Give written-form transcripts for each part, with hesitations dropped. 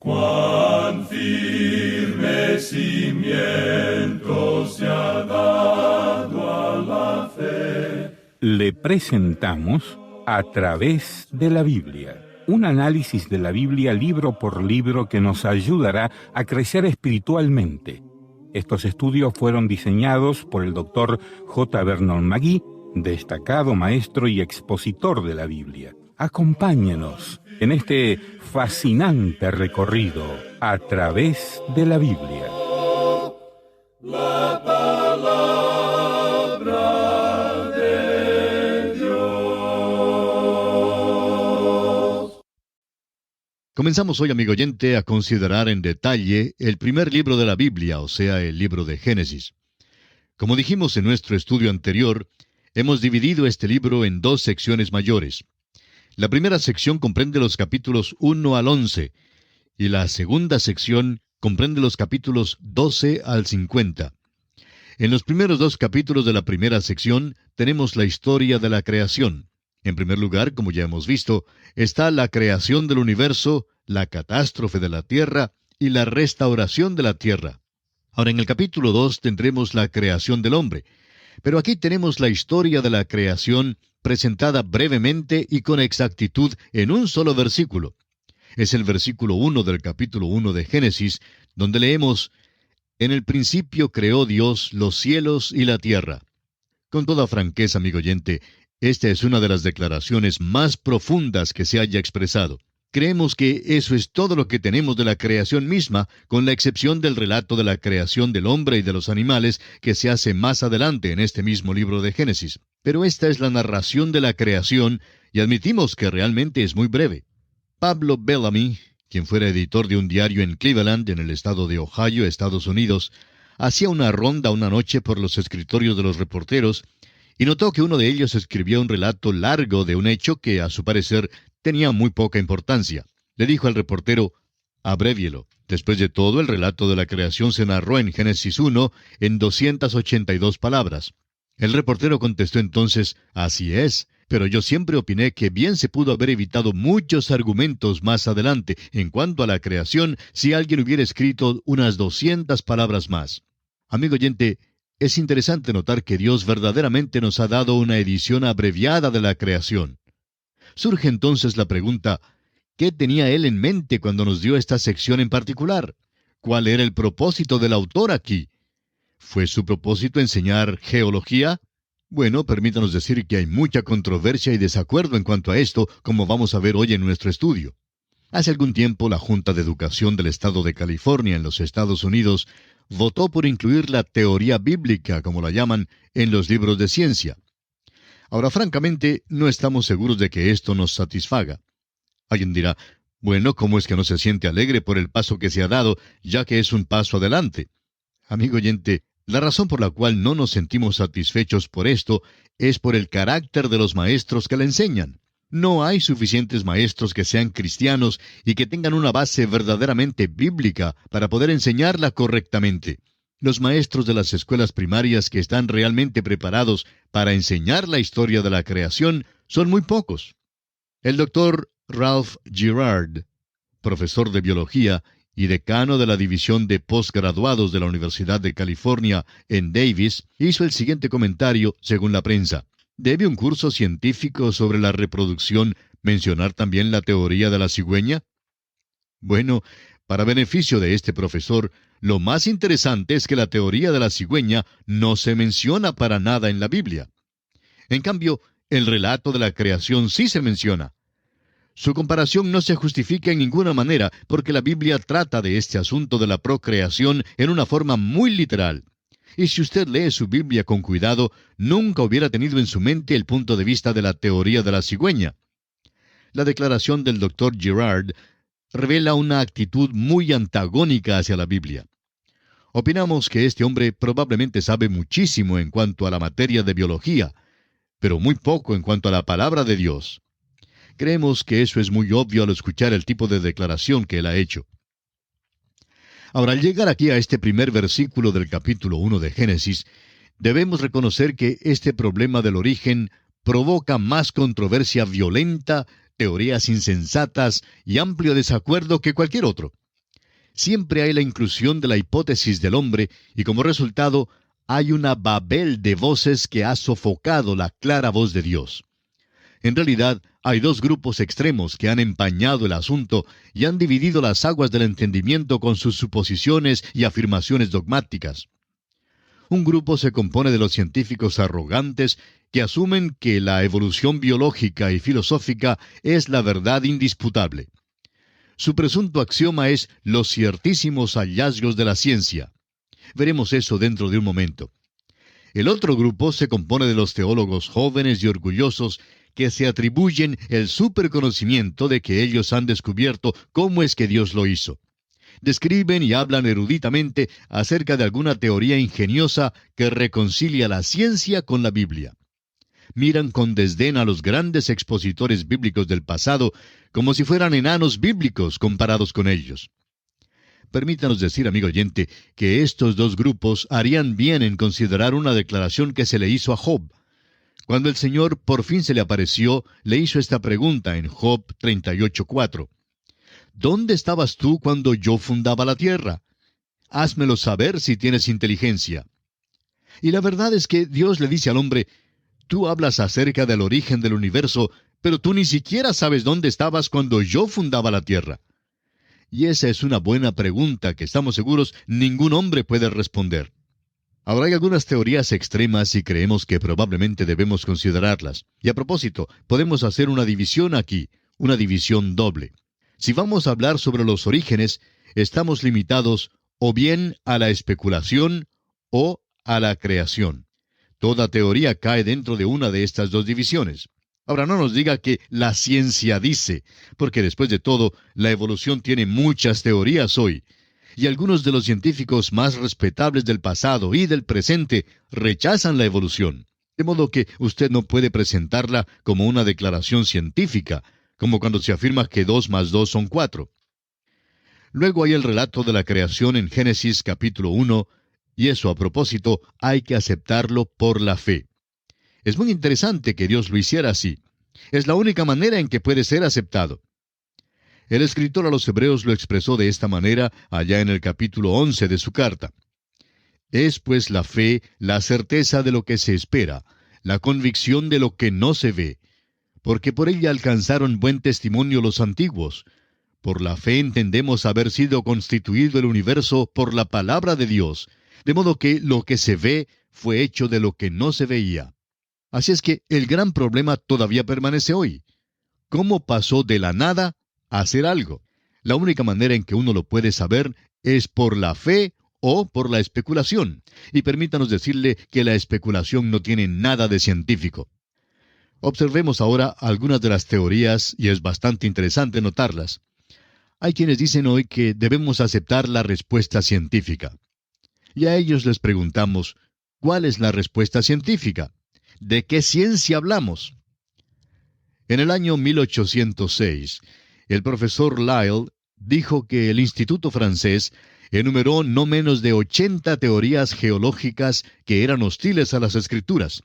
Cuán firme cimiento se ha dado a la fe. Le presentamos A través de la Biblia, un análisis de la Biblia libro por libro que nos ayudará a crecer espiritualmente. Estos estudios fueron diseñados por el Dr. J. Vernon McGee, destacado maestro y expositor de la Biblia. Acompáñenos en este fascinante recorrido a través de la Biblia. La palabra de Dios. Comenzamos hoy, amigo oyente, a considerar en detalle el primer libro de la Biblia, o sea, el libro de Génesis. Como dijimos en nuestro estudio anterior, hemos dividido este libro en dos secciones mayores. La primera sección comprende los capítulos 1 al 11, y la segunda sección comprende los capítulos 12 al 50. En los primeros dos capítulos de la primera sección tenemos la historia de la creación. En primer lugar, como ya hemos visto, está la creación del universo, la catástrofe de la tierra y la restauración de la tierra. Ahora, en el capítulo 2 tendremos la creación del hombre, pero aquí tenemos la historia de la creación presentada brevemente y con exactitud en un solo versículo. Es el versículo 1 del capítulo 1 de Génesis, donde leemos: «En el principio creó Dios los cielos y la tierra». Con toda franqueza, amigo oyente, esta es una de las declaraciones más profundas que se haya expresado. Creemos que eso es todo lo que tenemos de la creación misma, con la excepción del relato de la creación del hombre y de los animales que se hace más adelante en este mismo libro de Génesis. Pero esta es la narración de la creación y admitimos que realmente es muy breve. Pablo Bellamy, quien fuera editor de un diario en Cleveland, en el estado de Ohio, Estados Unidos, hacía una ronda una noche por los escritorios de los reporteros y notó que uno de ellos escribía un relato largo de un hecho que, a su parecer, tenía muy poca importancia. Le dijo al reportero: «Abrévielo. Después de todo, el relato de la creación se narró en Génesis 1 en 282 palabras». El reportero contestó entonces: «Así es, pero yo siempre opiné que bien se pudo haber evitado muchos argumentos más adelante en cuanto a la creación si alguien hubiera escrito unas 200 palabras más». Amigo oyente, es interesante notar que Dios verdaderamente nos ha dado una edición abreviada de la creación. Surge entonces la pregunta: ¿qué tenía Él en mente cuando nos dio esta sección en particular? ¿Cuál era el propósito del autor aquí? ¿Fue su propósito enseñar geología? Bueno, permítanos decir que hay mucha controversia y desacuerdo en cuanto a esto, como vamos a ver hoy en nuestro estudio. Hace algún tiempo, la Junta de Educación del Estado de California en los Estados Unidos votó por incluir la teoría bíblica, como la llaman, en los libros de ciencia. Ahora, francamente, no estamos seguros de que esto nos satisfaga. Alguien dirá: «Bueno, ¿cómo es que no se siente alegre por el paso que se ha dado, ya que es un paso adelante?» Amigo oyente, la razón por la cual no nos sentimos satisfechos por esto es por el carácter de los maestros que la enseñan. No hay suficientes maestros que sean cristianos y que tengan una base verdaderamente bíblica para poder enseñarla correctamente. Los maestros de las escuelas primarias que están realmente preparados para enseñar la historia de la creación son muy pocos. El doctor Ralph Girard, profesor de biología y decano de la división de postgraduados de la Universidad de California en Davis, hizo el siguiente comentario según la prensa: ¿debe un curso científico sobre la reproducción mencionar también la teoría de la cigüeña? Bueno, para beneficio de este profesor, lo más interesante es que la teoría de la cigüeña no se menciona para nada en la Biblia. En cambio, el relato de la creación sí se menciona. Su comparación no se justifica en ninguna manera, porque la Biblia trata de este asunto de la procreación en una forma muy literal. Y si usted lee su Biblia con cuidado, nunca hubiera tenido en su mente el punto de vista de la teoría de la cigüeña. La declaración del Dr. Girard revela una actitud muy antagónica hacia la Biblia. Opinamos que este hombre probablemente sabe muchísimo en cuanto a la materia de biología, pero muy poco en cuanto a la palabra de Dios. Creemos que eso es muy obvio al escuchar el tipo de declaración que él ha hecho. Ahora, al llegar aquí a este primer versículo del capítulo 1 de Génesis, debemos reconocer que este problema del origen provoca más controversia violenta, teorías insensatas y amplio desacuerdo que cualquier otro. siempre hay la inclusión de la hipótesis del hombre y como resultado hay una babel de voces que ha sofocado la clara voz de Dios. En realidad, hay dos grupos extremos que han empañado el asunto y han dividido las aguas del entendimiento con sus suposiciones y afirmaciones dogmáticas. Un grupo se compone de los científicos arrogantes que asumen que la evolución biológica y filosófica es la verdad indisputable. Su presunto axioma es los ciertísimos hallazgos de la ciencia. Veremos eso dentro de un momento. El otro grupo se compone de los teólogos jóvenes y orgullosos que se atribuyen el superconocimiento de que ellos han descubierto cómo es que Dios lo hizo. Describen y hablan eruditamente acerca de alguna teoría ingeniosa que reconcilia la ciencia con la Biblia. Miran con desdén a los grandes expositores bíblicos del pasado como si fueran enanos bíblicos comparados con ellos. Permítanos decir, amigo oyente, que estos dos grupos harían bien en considerar una declaración que se le hizo a Job. Cuando el Señor por fin se le apareció, le hizo esta pregunta en Job 38:4. ¿Dónde estabas tú cuando yo fundaba la tierra? Házmelo saber si tienes inteligencia. Y la verdad es que Dios le dice al hombre, tú hablas acerca del origen del universo, pero tú ni siquiera sabes dónde estabas cuando yo fundaba la tierra. Y esa es una buena pregunta que estamos seguros ningún hombre puede responder. Ahora hay algunas teorías extremas y creemos que probablemente debemos considerarlas. Y a propósito, podemos hacer una división aquí, una división doble. Si vamos a hablar sobre los orígenes, estamos limitados o bien a la especulación o a la creación. Toda teoría cae dentro de una de estas dos divisiones. Ahora no nos diga que la ciencia dice, porque después de todo, la evolución tiene muchas teorías hoy. Y algunos de los científicos más respetables del pasado y del presente rechazan la evolución. De modo que usted no puede presentarla como una declaración científica, como cuando se afirma que 2 más 2 son 4. Luego hay el relato de la creación en Génesis capítulo 1, y eso a propósito hay que aceptarlo por la fe. Es muy interesante que Dios lo hiciera así. Es la única manera en que puede ser aceptado. El escritor a los Hebreos lo expresó de esta manera allá en el capítulo 11 de su carta. Es pues la fe la certeza de lo que se espera, la convicción de lo que no se ve, porque por ella alcanzaron buen testimonio los antiguos. Por la fe entendemos haber sido constituido el universo por la palabra de Dios, de modo que lo que se ve fue hecho de lo que no se veía. Así es que el gran problema todavía permanece hoy. ¿Cómo pasó de la nada a hacer algo? La única manera en que uno lo puede saber es por la fe o por la especulación. Y permítanos decirle que la especulación no tiene nada de científico. Observemos ahora algunas de las teorías, y es bastante interesante notarlas. Hay quienes dicen hoy que debemos aceptar la respuesta científica. Y a ellos les preguntamos, ¿cuál es la respuesta científica? ¿De qué ciencia hablamos? En el año 1806, el profesor Lyell dijo que el Instituto francés enumeró no menos de 80 teorías geológicas que eran hostiles a las Escrituras,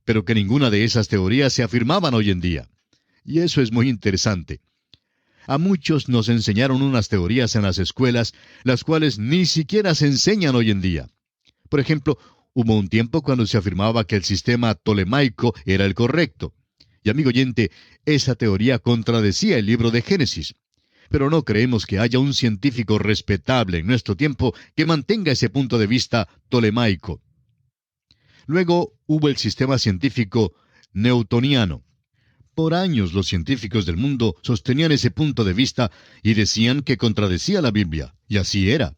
pero que ninguna de esas teorías se afirmaban hoy en día. Y eso es muy interesante. A muchos nos enseñaron unas teorías en las escuelas, las cuales ni siquiera se enseñan hoy en día. Por ejemplo, hubo un tiempo cuando se afirmaba que el sistema tolemaico era el correcto. Y amigo oyente, esa teoría contradecía el libro de Génesis. Pero no creemos que haya un científico respetable en nuestro tiempo que mantenga ese punto de vista tolemaico. Luego hubo el sistema científico newtoniano. Por años los científicos del mundo sostenían ese punto de vista y decían que contradecía la Biblia, y así era.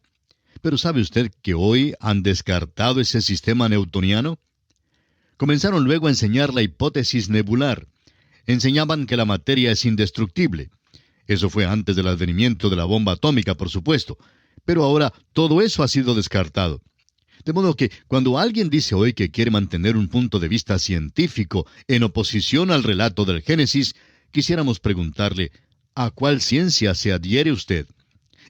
Pero ¿sabe usted que hoy han descartado ese sistema newtoniano? Comenzaron luego a enseñar la hipótesis nebular. Enseñaban que la materia es indestructible. Eso fue antes del advenimiento de la bomba atómica, por supuesto. Pero ahora todo eso ha sido descartado. De modo que cuando alguien dice hoy que quiere mantener un punto de vista científico en oposición al relato del Génesis, quisiéramos preguntarle, ¿a cuál ciencia se adhiere usted?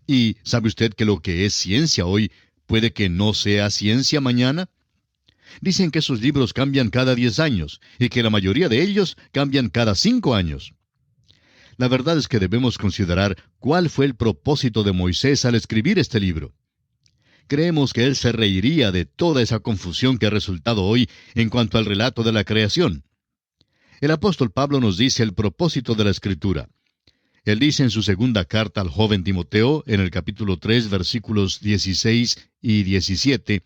¿Y sabe usted que lo que es ciencia hoy puede que no sea ciencia mañana? Dicen que esos libros cambian cada 10 años y que la mayoría de ellos cambian cada 5 años. La verdad es que debemos considerar cuál fue el propósito de Moisés al escribir este libro. Creemos que él se reiría de toda esa confusión que ha resultado hoy en cuanto al relato de la creación. El apóstol Pablo nos dice el propósito de la Escritura. Él dice en su segunda carta al joven Timoteo, en el capítulo 3, versículos 16 y 17,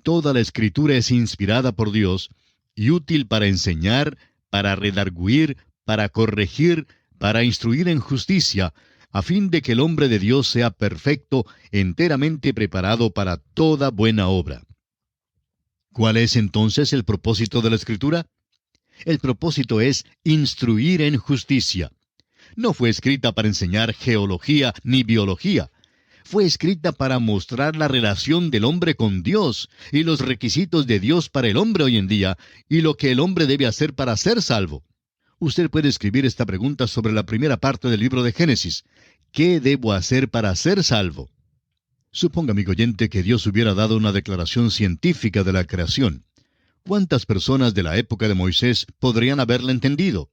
«Toda la Escritura es inspirada por Dios y útil para enseñar, para redarguir, para corregir, para instruir en justicia, a fin de que el hombre de Dios sea perfecto, enteramente preparado para toda buena obra». ¿Cuál es entonces el propósito de la Escritura? El propósito es instruir en justicia. No fue escrita para enseñar geología ni biología. Fue escrita para mostrar la relación del hombre con Dios y los requisitos de Dios para el hombre hoy en día y lo que el hombre debe hacer para ser salvo. Usted puede escribir esta pregunta sobre la primera parte del libro de Génesis. ¿Qué debo hacer para ser salvo? Suponga, amigo oyente, que Dios hubiera dado una declaración científica de la creación. ¿Cuántas personas de la época de Moisés podrían haberla entendido?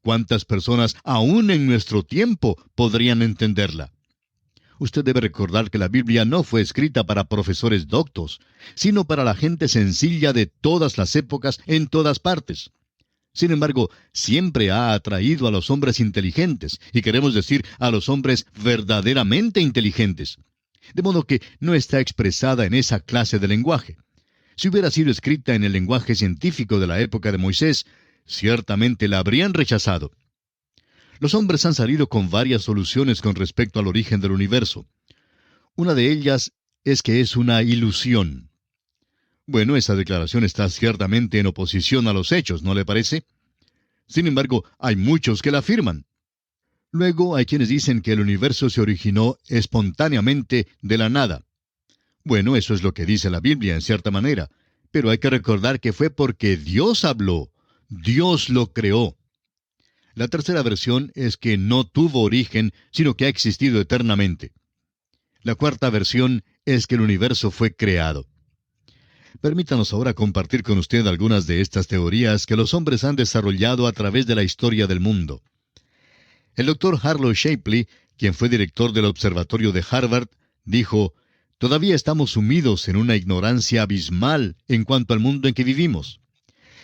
¿Cuántas personas aún en nuestro tiempo podrían entenderla? Usted debe recordar que la Biblia no fue escrita para profesores doctos, sino para la gente sencilla de todas las épocas en todas partes. Sin embargo, siempre ha atraído a los hombres inteligentes, y queremos decir a los hombres verdaderamente inteligentes. De modo que no está expresada en esa clase de lenguaje. Si hubiera sido escrita en el lenguaje científico de la época de Moisés, ciertamente la habrían rechazado. Los hombres han salido con varias soluciones con respecto al origen del universo. Una de ellas es que es una ilusión. Bueno, esa declaración está ciertamente en oposición a los hechos, ¿no le parece? Sin embargo, hay muchos que la afirman. Luego hay quienes dicen que el universo se originó espontáneamente de la nada. Bueno, eso es lo que dice la Biblia en cierta manera, pero hay que recordar que fue porque Dios habló, Dios lo creó. La tercera versión es que no tuvo origen, sino que ha existido eternamente. La cuarta versión es que el universo fue creado. Permítanos ahora compartir con usted algunas de estas teorías que los hombres han desarrollado a través de la historia del mundo. El doctor Harlow Shapley, quien fue director del Observatorio de Harvard, dijo: «Todavía estamos sumidos en una ignorancia abismal en cuanto al mundo en que vivimos.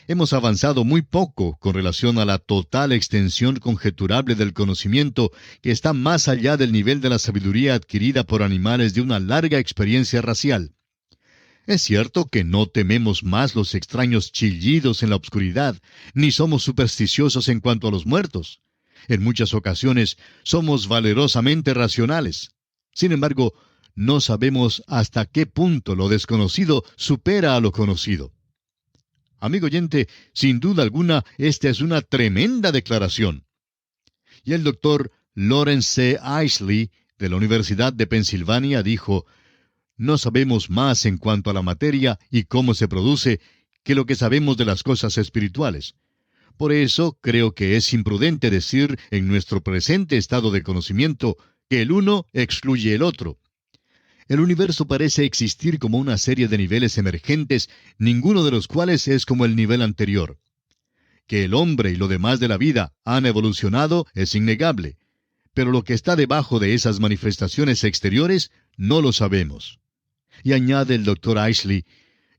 Hemos avanzado muy poco con relación a la total extensión conjeturable del conocimiento que está más allá del nivel de la sabiduría adquirida por animales de una larga experiencia racial. Es cierto que no tememos más los extraños chillidos en la oscuridad, ni somos supersticiosos en cuanto a los muertos. En muchas ocasiones somos valerosamente racionales. Sin embargo, no sabemos hasta qué punto lo desconocido supera a lo conocido». Amigo oyente, sin duda alguna, esta es una tremenda declaración. Y el doctor Lawrence C. Isley, de la Universidad de Pensilvania, dijo: «No sabemos más en cuanto a la materia y cómo se produce que lo que sabemos de las cosas espirituales. Por eso creo que es imprudente decir en nuestro presente estado de conocimiento que el uno excluye el otro. El universo parece existir como una serie de niveles emergentes, ninguno de los cuales es como el nivel anterior. Que el hombre y lo demás de la vida han evolucionado es innegable, pero lo que está debajo de esas manifestaciones exteriores no lo sabemos». Y añade el doctor Isley: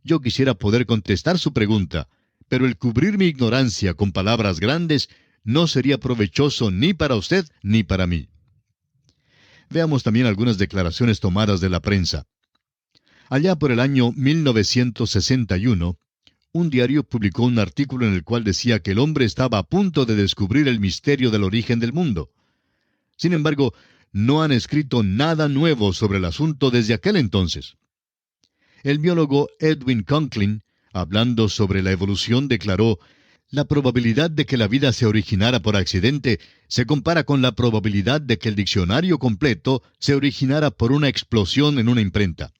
«Yo quisiera poder contestar su pregunta, pero el cubrir mi ignorancia con palabras grandes no sería provechoso ni para usted ni para mí». Veamos también algunas declaraciones tomadas de la prensa. Allá por el año 1961, un diario publicó un artículo en el cual decía que el hombre estaba a punto de descubrir el misterio del origen del mundo. Sin embargo, no han escrito nada nuevo sobre el asunto desde aquel entonces. El biólogo Edwin Conklin, hablando sobre la evolución, declaró: «La probabilidad de que la vida se originara por accidente se compara con la probabilidad de que el diccionario completo se originara por una explosión en una imprenta».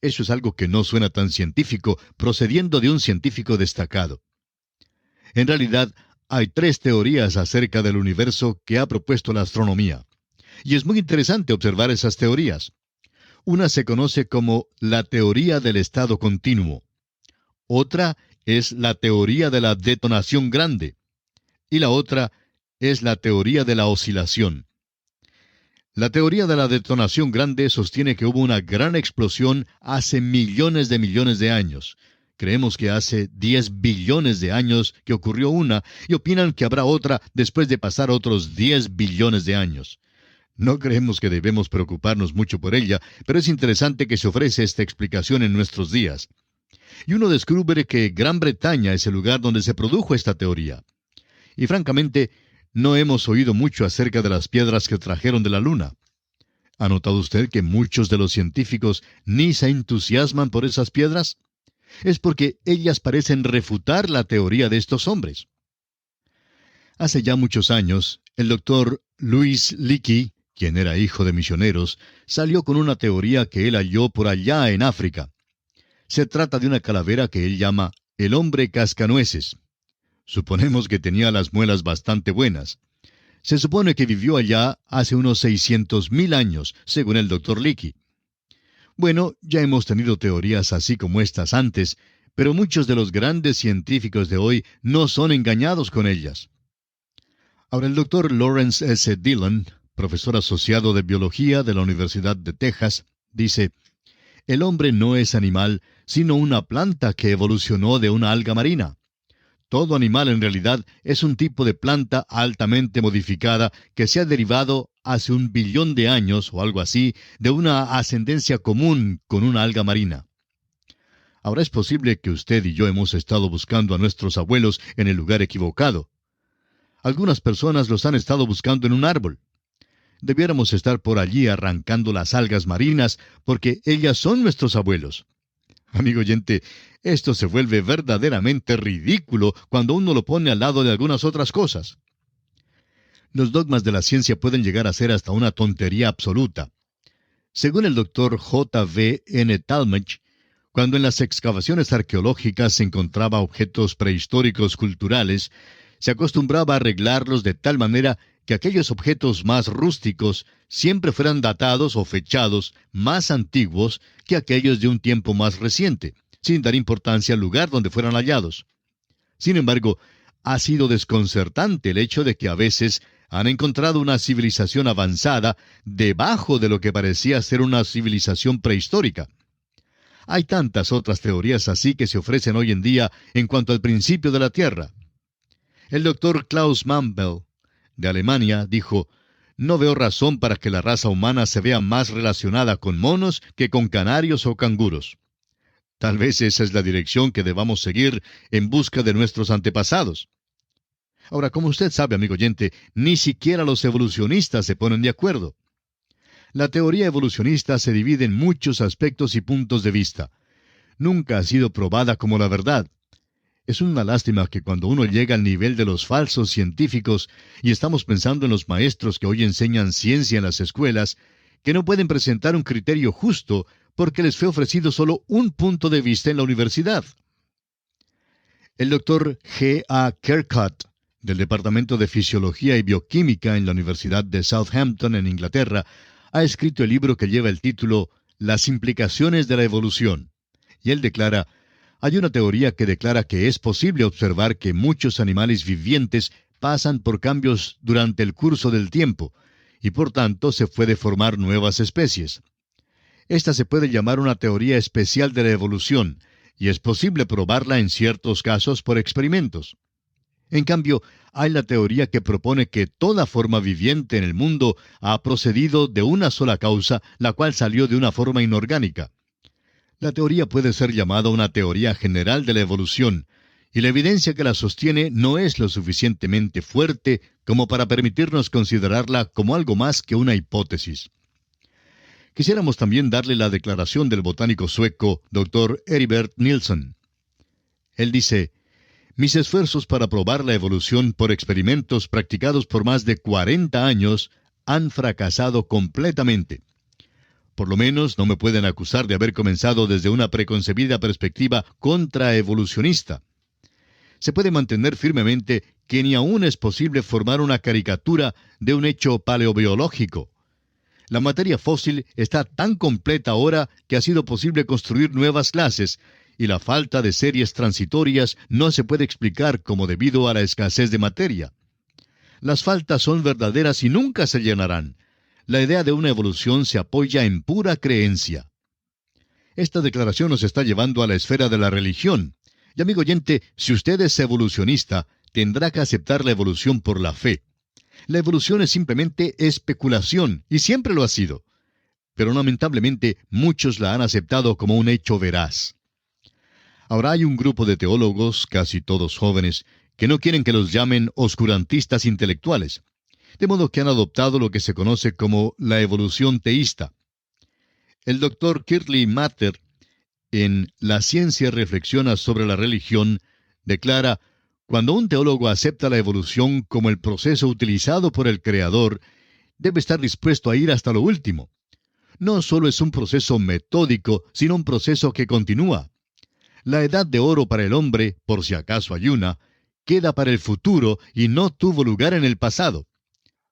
Eso es algo que no suena tan científico, procediendo de un científico destacado. En realidad, hay 3 teorías acerca del universo que ha propuesto la astronomía. Y es muy interesante observar esas teorías. Una se conoce como la teoría del estado continuo. Otra es la teoría de la detonación grande. Y la otra es la teoría de la oscilación. La teoría de la detonación grande sostiene que hubo una gran explosión hace millones de años. Creemos que hace 10 billones de años que ocurrió una, y opinan que habrá otra después de pasar otros 10 billones de años. No creemos que debemos preocuparnos mucho por ella, pero es interesante que se ofrece esta explicación en nuestros días. Y uno descubre que Gran Bretaña es el lugar donde se produjo esta teoría. Y francamente, no hemos oído mucho acerca de las piedras que trajeron de la Luna. ¿Ha notado usted que muchos de los científicos ni se entusiasman por esas piedras? Es porque ellas parecen refutar la teoría de estos hombres. Hace ya muchos años, el doctor Louis Leakey, quien era hijo de misioneros, salió con una teoría que él halló por allá en África. Se trata de una calavera que él llama el hombre cascanueces. Suponemos que tenía las muelas bastante buenas. Se supone que vivió allá hace unos 600,000 años, según el doctor Leakey. Bueno, ya hemos tenido teorías así como estas antes, pero muchos de los grandes científicos de hoy no son engañados con ellas. Ahora, el doctor Lawrence S. Dillon, profesor asociado de biología de la Universidad de Texas, dice: el hombre no es animal, sino una planta que evolucionó de una alga marina. Todo animal en realidad es un tipo de planta altamente modificada que se ha derivado hace 1 billón de años o algo así de una ascendencia común con una alga marina. Ahora es posible que usted y yo hemos estado buscando a nuestros abuelos en el lugar equivocado. Algunas personas los han estado buscando en un árbol. Debiéramos estar por allí arrancando las algas marinas porque ellas son nuestros abuelos. Amigo oyente, esto se vuelve verdaderamente ridículo cuando uno lo pone al lado de algunas otras cosas. Los dogmas de la ciencia pueden llegar a ser hasta una tontería absoluta. Según el doctor J. V. N. Talmage, cuando en las excavaciones arqueológicas se encontraba objetos prehistóricos culturales, se acostumbraba a arreglarlos de tal manera que aquellos objetos más rústicos siempre fueran datados o fechados más antiguos que aquellos de un tiempo más reciente, sin dar importancia al lugar donde fueran hallados. Sin embargo, ha sido desconcertante el hecho de que a veces han encontrado una civilización avanzada debajo de lo que parecía ser una civilización prehistórica. Hay tantas otras teorías así que se ofrecen hoy en día en cuanto al principio de la Tierra. El doctor Klaus Mantel, de Alemania, dijo: no veo razón para que la raza humana se vea más relacionada con monos que con canarios o canguros. Tal vez esa es la dirección que debamos seguir en busca de nuestros antepasados. Ahora, como usted sabe, amigo oyente, ni siquiera los evolucionistas se ponen de acuerdo. La teoría evolucionista se divide en muchos aspectos y puntos de vista. Nunca ha sido probada como la verdad. Es una lástima que cuando uno llega al nivel de los falsos científicos, y estamos pensando en los maestros que hoy enseñan ciencia en las escuelas, que no pueden presentar un criterio justo porque les fue ofrecido solo un punto de vista en la universidad. El doctor G. A. Kercott, del Departamento de Fisiología y Bioquímica en la Universidad de Southampton, en Inglaterra, ha escrito el libro que lleva el título Las implicaciones de la evolución. Y él declara: hay una teoría que declara que es posible observar que muchos animales vivientes pasan por cambios durante el curso del tiempo, y por tanto se puede formar nuevas especies. Esta se puede llamar una teoría especial de la evolución, y es posible probarla en ciertos casos por experimentos. En cambio, hay la teoría que propone que toda forma viviente en el mundo ha procedido de una sola causa, la cual salió de una forma inorgánica. La teoría puede ser llamada una teoría general de la evolución, y la evidencia que la sostiene no es lo suficientemente fuerte como para permitirnos considerarla como algo más que una hipótesis. Quisiéramos también darle la declaración del botánico sueco Dr. Heribert Nilsson. Él dice: mis esfuerzos para probar la evolución por experimentos practicados por más de 40 años han fracasado completamente. Por lo menos no me pueden acusar de haber comenzado desde una preconcebida perspectiva contraevolucionista. Se puede mantener firmemente que ni aún es posible formar una caricatura de un hecho paleobiológico. La materia fósil está tan completa ahora que ha sido posible construir nuevas clases, y la falta de series transitorias no se puede explicar como debido a la escasez de materia. Las faltas son verdaderas y nunca se llenarán. La idea de una evolución se apoya en pura creencia. Esta declaración nos está llevando a la esfera de la religión. Y amigo oyente, si usted es evolucionista, tendrá que aceptar la evolución por la fe. La evolución es simplemente especulación, y siempre lo ha sido. Pero lamentablemente muchos la han aceptado como un hecho veraz. Ahora hay un grupo de teólogos, casi todos jóvenes, que no quieren que los llamen oscurantistas intelectuales, de modo que han adoptado lo que se conoce como la evolución teísta. El doctor Kirtley Mather, en La ciencia reflexiona sobre la religión, declara: cuando un teólogo acepta la evolución como el proceso utilizado por el Creador, debe estar dispuesto a ir hasta lo último. No solo es un proceso metódico, sino un proceso que continúa. La edad de oro para el hombre, por si acaso hay una, queda para el futuro y no tuvo lugar en el pasado.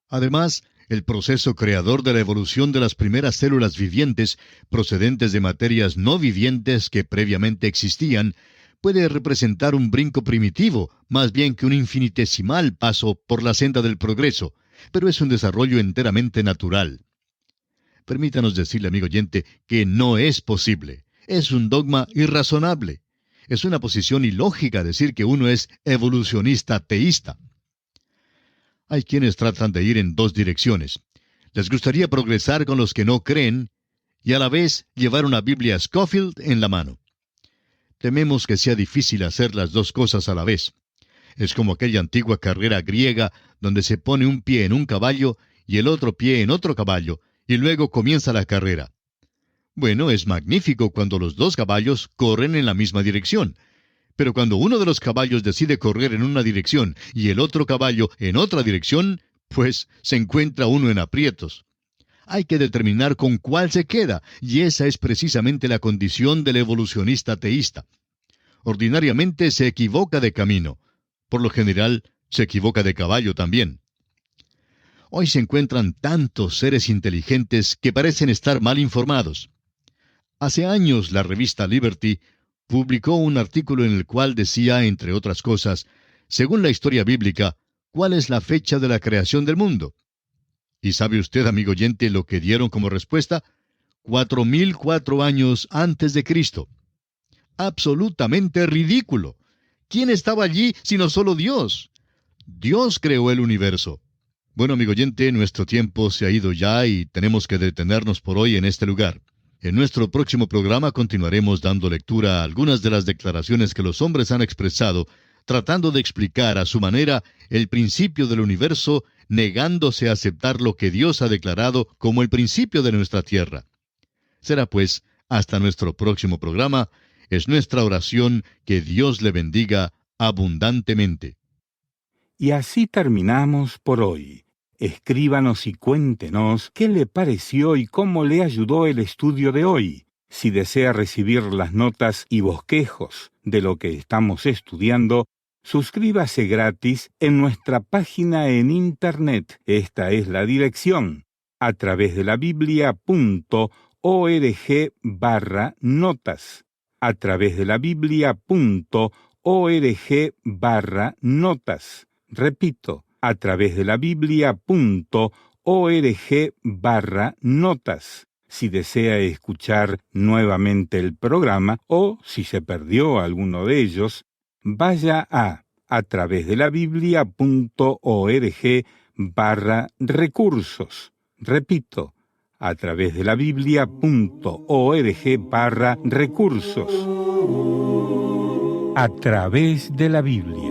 Además, el proceso creador de la evolución de las primeras células vivientes, procedentes de materias no vivientes que previamente existían, puede representar un brinco primitivo, más bien que un infinitesimal paso por la senda del progreso, pero es un desarrollo enteramente natural. Permítanos decirle, amigo oyente, que no es posible. Es un dogma irrazonable. Es una posición ilógica decir que uno es evolucionista teísta. Hay quienes tratan de ir en dos direcciones. Les gustaría progresar con los que no creen y a la vez llevar una Biblia Scofield en la mano. Tememos que sea difícil hacer las dos cosas a la vez. Es como aquella antigua carrera griega donde se pone un pie en un caballo y el otro pie en otro caballo, y luego comienza la carrera. Bueno, es magnífico cuando los dos caballos corren en la misma dirección. Pero cuando uno de los caballos decide correr en una dirección y el otro caballo en otra dirección, pues se encuentra uno en aprietos. Hay que determinar con cuál se queda, y esa es precisamente la condición del evolucionista teísta. Ordinariamente se equivoca de camino. Por lo general, se equivoca de caballo también. Hoy se encuentran tantos seres inteligentes que parecen estar mal informados. Hace años la revista Liberty publicó un artículo en el cual decía, entre otras cosas, según la historia bíblica, ¿cuál es la fecha de la creación del mundo? ¿Y sabe usted, amigo oyente, lo que dieron como respuesta? 4004 años antes de Cristo. Absolutamente ridículo. ¿Quién estaba allí sino solo Dios? Dios creó el universo. Bueno, amigo oyente, nuestro tiempo se ha ido ya y tenemos que detenernos por hoy en este lugar. En nuestro próximo programa continuaremos dando lectura a algunas de las declaraciones que los hombres han expresado, tratando de explicar a su manera el principio del universo, negándose a aceptar lo que Dios ha declarado como el principio de nuestra tierra. Será pues, hasta nuestro próximo programa. Es nuestra oración que Dios le bendiga abundantemente. Y así terminamos por hoy. Escríbanos y cuéntenos qué le pareció y cómo le ayudó el estudio de hoy. Si desea recibir las notas y bosquejos de lo que estamos estudiando, suscríbase gratis en nuestra página en Internet. Esta es la dirección: a través de la Biblia.org/notas. A través de la Biblia.org/notas. Repito, a través de la Biblia.org/notas. Si desea escuchar nuevamente el programa o si se perdió alguno de ellos, vaya a través de la Biblia.org/recursos. Repito, a través de la Biblia.org/recursos. A través de la Biblia.